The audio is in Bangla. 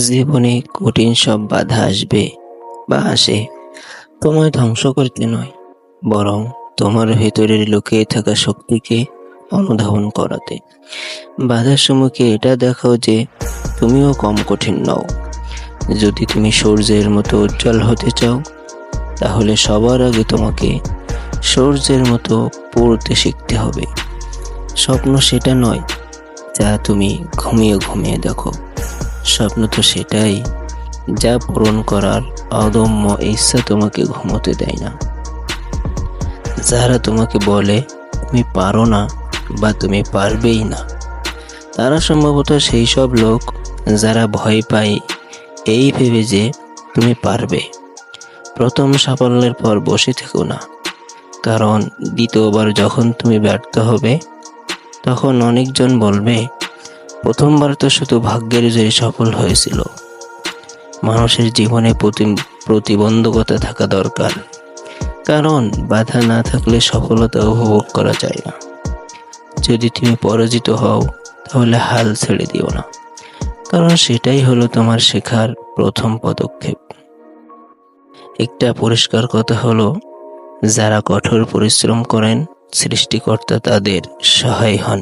জীবনে কঠিন সব বাধা আসবে বা আসে তোমায় ধ্বংস করতে নয়, বরং তোমার ভেতরের লুকিয়ে থাকা শক্তিকে অনুধাবন করাতে। বাধার সম্মুখে এটা দেখাও যে তুমিও কম কঠিন নও। যদি তুমি সূর্যের মতো উজ্জ্বল হতে চাও, তাহলে সবার আগে তোমাকে সূর্যের মতো পড়তে শিখতে হবে। স্বপ্ন সেটা নয় যা তুমি ঘুমিয়ে ঘুমিয়ে দেখো। স্বপ্ন তো সেটাই যা পূরণ করার অদম্য ইচ্ছা তোমাকে ঘুমোতে দেয় না। যারা তোমাকে বলে তুমি পারো না বা তুমি পারবেই না, তারা সম্ভবত সেই সব লোক যারা ভয় পায় এই ভেবে যে তুমি পারবে। প্রথম সাফল্যের পর বসে থেকো না, কারণ দ্বিতীয়বার যখন তুমি ব্যর্থ হবে, তখন অনেকজন বলবে প্রথমবার তো শুধু ভাগ্যের জোরে সফল হয়েছিল। মানুষের জীবনে প্রতিবন্ধকতা থাকা দরকার, কারণ বাধা না থাকলে সফলতা উপভোগ করা যায় না। যদি তুমি পরাজিত হও, তাহলে হাল ছেড়ে দিও না, কারণ সেটাই হলো তোমার শেখার প্রথম পদক্ষেপ। একটা পরিষ্কার কথা হলো, যারা কঠোর পরিশ্রম করেন, সৃষ্টিকর্তা তাদের সহায় হন।